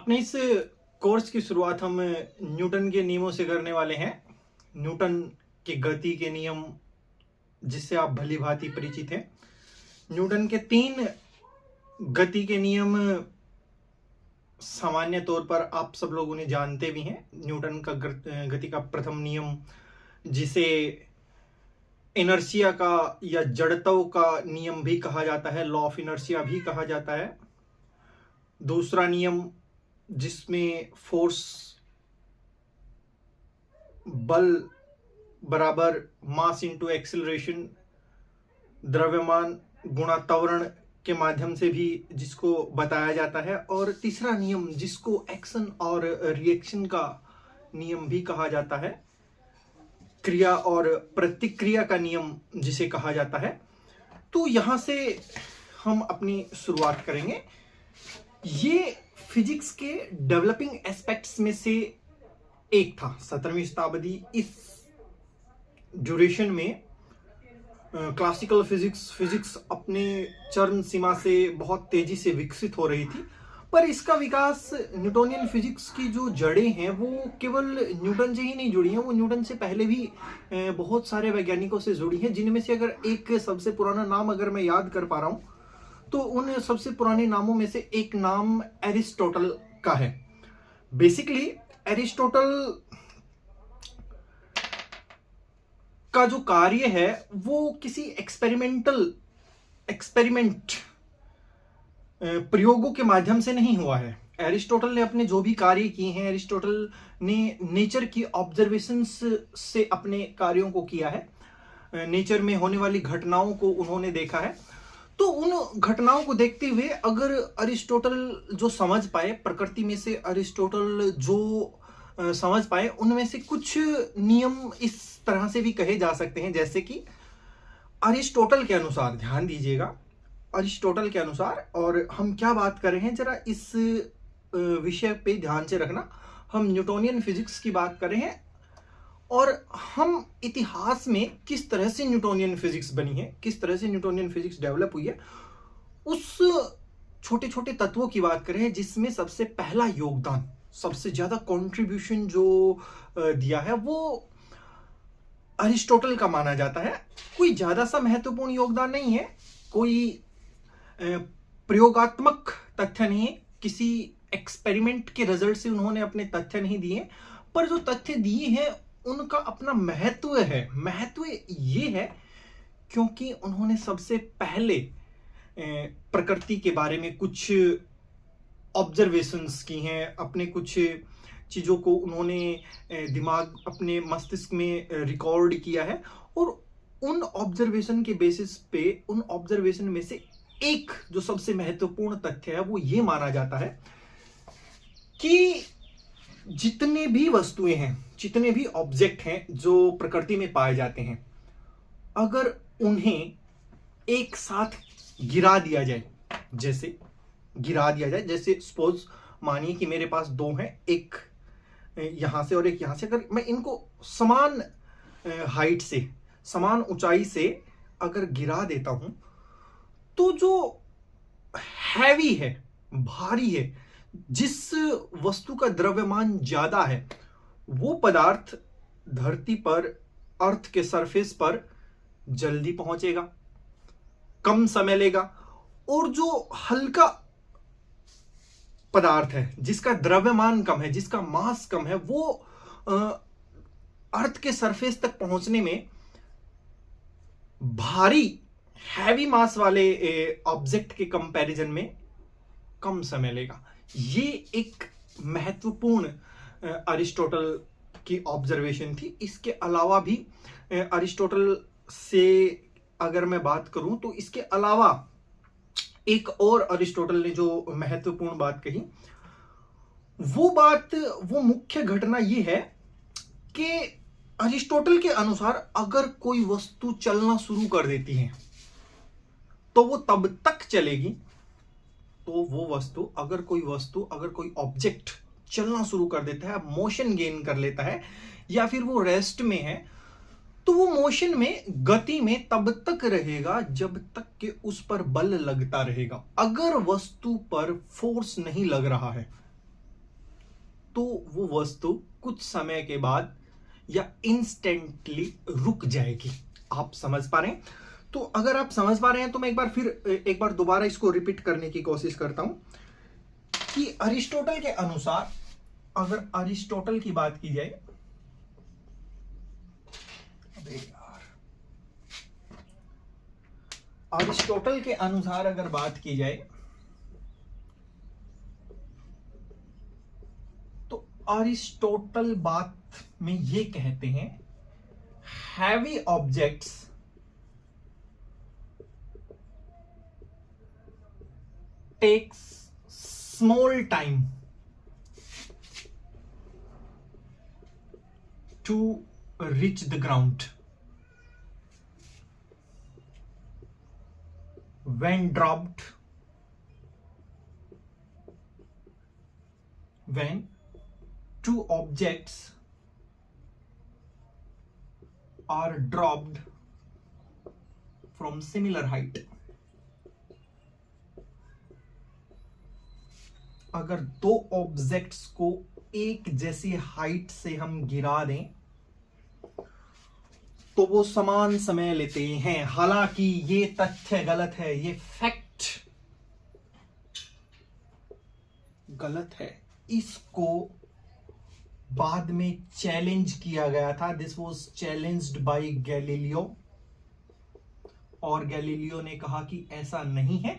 अपने इस कोर्स की शुरुआत हम न्यूटन के नियमों से करने वाले हैं। न्यूटन के गति के नियम जिससे आप भली भांति परिचित हैं। न्यूटन के 3 गति के नियम सामान्य तौर पर आप सब लोग उन्हें जानते भी हैं। न्यूटन का गति का प्रथम नियम जिसे इनर्शिया का या जड़त्व का नियम भी कहा जाता है, लॉ ऑफ इनर्शिया भी कहा जाता है। दूसरा नियम जिसमें फोर्स बल बराबर मास इंटू एक्सेलरेशन, द्रव्यमान गुणा त्वरण के माध्यम से भी जिसको बताया जाता है। और तीसरा नियम जिसको एक्शन और रिएक्शन का नियम भी कहा जाता है, क्रिया और प्रतिक्रिया का नियम जिसे कहा जाता है। तो यहां से हम अपनी शुरुआत करेंगे। ये फिजिक्स के डेवलपिंग एस्पेक्ट्स में से एक था। 17वीं शताब्दी इस ड्यूरेशन में क्लासिकल फिजिक्स अपने चरम सीमा से बहुत तेजी से विकसित हो रही थी। पर इसका विकास न्यूटोनियन फिजिक्स की जो जड़ें हैं वो केवल न्यूटन से ही नहीं जुड़ी हैं, वो न्यूटन से पहले भी बहुत सारे वैज्ञानिकों से जुड़ी हैं। जिनमें से अगर एक सबसे पुराना नाम अगर मैं याद कर पा रहा हूं तो उन सबसे पुराने नामों में से एक नाम एरिस्टोटल का है। बेसिकली एरिस्टोटल का जो कार्य है वो किसी एक्सपेरिमेंट प्रयोगों के माध्यम से नहीं हुआ है। एरिस्टोटल ने अपने जो भी कार्य किए हैं, एरिस्टोटल ने नेचर की ऑब्जर्वेशंस से अपने कार्यों को किया है। नेचर में होने वाली घटनाओं को उन्होंने देखा है। तो उन घटनाओं को देखते हुए अगर अरिस्टोटल जो समझ पाए, प्रकृति में से अरिस्टोटल जो समझ पाए, उनमें से कुछ नियम इस तरह से भी कहे जा सकते हैं। जैसे कि अरिस्टोटल के अनुसार, ध्यान दीजिएगा, अरिस्टोटल के अनुसार, और हम क्या बात कर रहे हैं जरा इस विषय पे ध्यान से रखना, हम न्यूटोनियन फिजिक्स की बात कर रहे हैं और हम इतिहास में किस तरह से न्यूटोनियन फिजिक्स बनी है, किस तरह से न्यूटोनियन फिजिक्स डेवलप हुई है, उस छोटे छोटे तत्वों की बात कर रहे हैं जिसमें सबसे पहला योगदान, सबसे ज्यादा कंट्रीब्यूशन जो दिया है वो अरिस्टोटल का माना जाता है। कोई ज्यादा सा महत्वपूर्ण योगदान नहीं है, कोई प्रयोगात्मक तथ्य नहीं है, किसी एक्सपेरिमेंट के रिजल्ट से उन्होंने अपने तथ्य नहीं दिए, पर जो तथ्य दिए हैं उनका अपना महत्व है। महत्व ये है क्योंकि उन्होंने सबसे पहले प्रकृति के बारे में कुछ ऑब्जर्वेशंस की हैं, अपने कुछ चीजों को उन्होंने दिमाग, अपने मस्तिष्क में रिकॉर्ड किया है। और उन ऑब्जर्वेशन के बेसिस पे, उन ऑब्जर्वेशन में से एक जो सबसे महत्वपूर्ण तथ्य है वो ये माना जाता है कि जितने भी वस्तुएं हैं, जितने भी ऑब्जेक्ट हैं जो प्रकृति में पाए जाते हैं, अगर उन्हें एक साथ गिरा दिया जाए, जैसे सपोज मानिए कि मेरे पास 2 हैं, एक यहां से और एक यहां से, अगर मैं इनको समान हाइट से, समान ऊंचाई से अगर गिरा देता हूं तो जो हैवी है, भारी है, जिस वस्तु का द्रव्यमान ज्यादा है वो पदार्थ धरती पर, अर्थ के सरफेस पर जल्दी पहुंचेगा, कम समय लेगा। और जो हल्का पदार्थ है जिसका द्रव्यमान कम है, जिसका मास कम है, वो अर्थ के सरफेस तक पहुंचने में भारी हैवी मास वाले ऑब्जेक्ट के कंपैरिजन में कम समय लेगा। ये एक महत्वपूर्ण अरिस्टोटल की ऑब्जर्वेशन थी। इसके अलावा भी अरिस्टोटल से अगर मैं बात करूं तो इसके अलावा एक और अरिस्टोटल ने जो महत्वपूर्ण बात कही, वो मुख्य घटना ये है कि अरिस्टोटल के अनुसार अगर कोई वस्तु चलना शुरू कर देती है तो वो तब तक चलेगी, तो वो वस्तु, अगर कोई ऑब्जेक्ट चलना शुरू कर देता है, मोशन गेन कर लेता है, या फिर वो रेस्ट में है, तो वो मोशन में, गति में तब तक रहेगा जब तक कि उस पर बल लगता रहेगा। अगर वस्तु पर फोर्स नहीं लग रहा है, तो वो वस्तु कुछ समय के बाद या इंस्टेंटली रुक जाएगी। आप समझ पा रहे हैं? तो अगर आप समझ पा रहे हैं तो मैं एक बार दोबारा इसको रिपीट करने की कोशिश करता हूं कि अरिस्टोटल के अनुसार, अगर अरिस्टोटल की बात की जाए, अबे यार, अरिस्टोटल के अनुसार अगर बात की जाए तो अरिस्टोटल बात में ये कहते हैं, heavy objects takes small time to reach the ground. When dropped, when two objects are dropped from similar height, अगर दो ऑब्जेक्ट्स को एक जैसी हाइट से हम गिरा दें तो वो समान समय लेते हैं। हालांकि ये तथ्य गलत है, ये फैक्ट गलत है। इसको बाद में चैलेंज किया गया था। This was challenged by Galileo, और गैलीलियो ने कहा कि ऐसा नहीं है।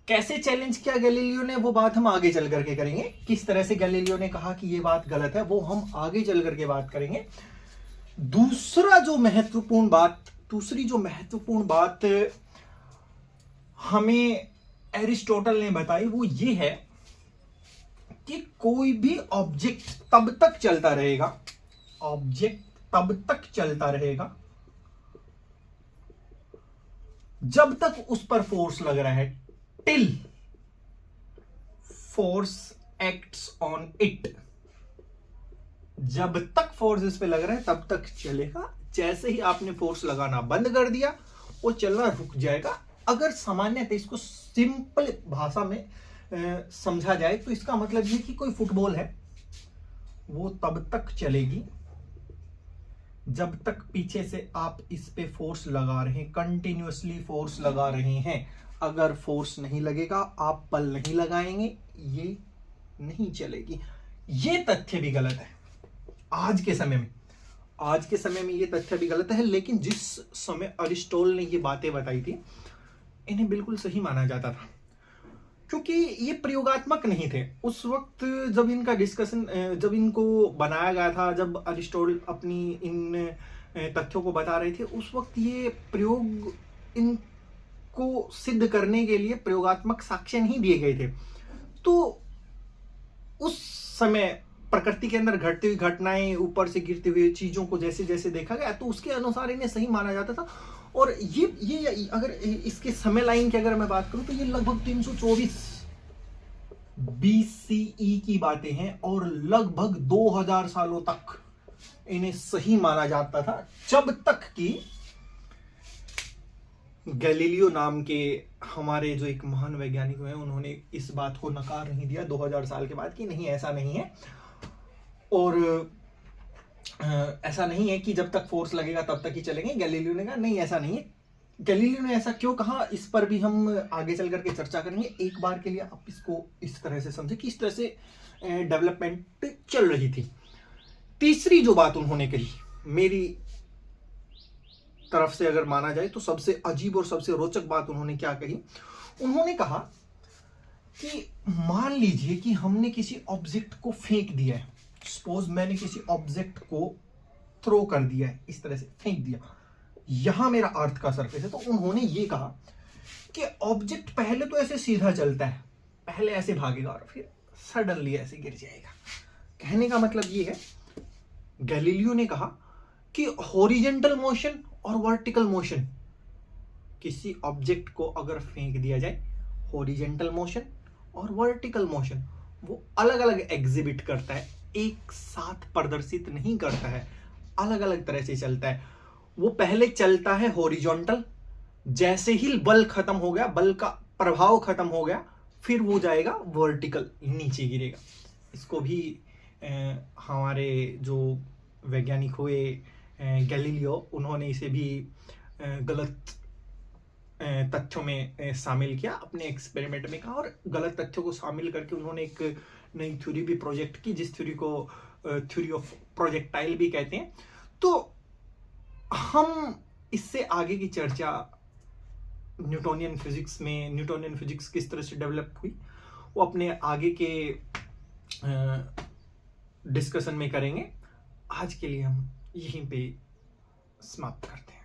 कैसे चैलेंज किया गैलीलियो ने, वो बात हम आगे चल करके करेंगे। किस तरह से गैलीलियो ने कहा कि ये बात गलत है, वो हम आगे चल करके बात करेंगे। दूसरी जो महत्वपूर्ण बात हमें एरिस्टोटल ने बताई वो ये है कि कोई भी ऑब्जेक्ट तब तक चलता रहेगा जब तक उस पर फोर्स लग रहा है, till force acts on it. जब तक फोर्स इस पे लग रहा है तब तक चलेगा। जैसे ही आपने फोर्स लगाना बंद कर दिया वो चलना रुक जाएगा। अगर सामान्यतः इसको सिंपल भाषा में समझा जाए तो इसका मतलब ये कि कोई फुटबॉल है, वो तब तक चलेगी जब तक पीछे से आप इस पे फोर्स लगा रहे हैं, कंटिन्यूअसली फोर्स लगा रहे हैं। अगर फोर्स नहीं लगेगा, आप बल नहीं लगाएंगे, ये नहीं चलेगी। ये तथ्य भी गलत है आज के समय में ये तथ्य भी गलत है। लेकिन जिस समय अरिस्टोटल ने ये बातें बताई थी, इन्हें बिल्कुल सही माना जाता था, क्योंकि ये प्रयोगात्मक नहीं थे। उस वक्त जब इनका डिस्कशन, जब इनको बनाया गया था, जब अरिस्टोटल अपनी इन तथ्यों को बता रहे थे, उस वक्त ये प्रयोग, इनको सिद्ध करने के लिए प्रयोगात्मक साक्ष्य नहीं दिए गए थे। तो उस समय प्रकृति के अंदर घटती हुई घटनाएं, ऊपर से गिरती हुई चीजों को जैसे जैसे देखा गया, तो उसके अनुसार इन्हें सही माना जाता था। और ये अगर इसके समय लाइन की अगर मैं बात करूं तो ये लगभग 324 BCE की बातें हैं, और लगभग 2000 सालों तक इन्हें सही माना जाता था, जब तक कि गैलीलियो नाम के हमारे जो एक महान वैज्ञानिक हुए, उन्होंने इस बात को नकार नहीं दिया 2000 साल के बाद कि नहीं, ऐसा नहीं है। और ऐसा नहीं है कि जब तक फोर्स लगेगा तब तक ही चलेंगे। गैलीलियो ने कहा नहीं, ऐसा नहीं है। गैलीलियो ने ऐसा क्यों कहा, इस पर भी हम आगे चल करके चर्चा करेंगे। एक बार के लिए आप इसको इस तरह से समझे कि इस तरह से डेवलपमेंट चल रही थी। तीसरी जो बात उन्होंने कही, मेरी तरफ से अगर माना जाए तो सबसे अजीब और सबसे रोचक बात उन्होंने क्या कही, उन्होंने कहा कि मान लीजिए कि हमने किसी ऑब्जेक्ट को फेंक दिया है। सपोज मैंने किसी ऑब्जेक्ट को थ्रो कर दिया है, इस तरह से फेंक दिया, यहां मेरा अर्थ का सरफेस है। तो उन्होंने ये कहा कि ऑब्जेक्ट पहले तो ऐसे सीधा चलता है, पहले ऐसे भागेगा और फिर सडनली ऐसे गिर जाएगा। कहने का मतलब ये है, गैलीलियो ने कहा कि हॉरिजॉन्टल मोशन और वर्टिकल मोशन, किसी ऑब्जेक्ट को अगर फेंक दिया जाए, हॉरिजॉन्टल मोशन और वर्टिकल मोशन वो अलग अलग एग्जिबिट करता है, एक साथ प्रदर्शित नहीं करता है, अलग अलग तरह से चलता है। वो पहले चलता है हॉरिजॉन्टल, जैसे ही बल खत्म हो गया, बल का प्रभाव खत्म हो गया, फिर वो जाएगा वर्टिकल, नीचे गिरेगा। इसको भी हमारे जो वैज्ञानिक हुए गैलीलियो, उन्होंने इसे भी गलत तथ्यों में शामिल किया, अपने एक्सपेरिमेंट में कहा, और गलत तथ्यों को शामिल करके उन्होंने एक नई थ्योरी भी प्रोजेक्ट की, जिस थ्योरी को थ्योरी ऑफ प्रोजेक्टाइल भी कहते हैं। तो हम इससे आगे की चर्चा न्यूटोनियन फिजिक्स किस तरह से डेवलप हुई, वो अपने आगे के डिस्कशन में करेंगे। आज के लिए हम यहीं पे समाप्त करते हैं।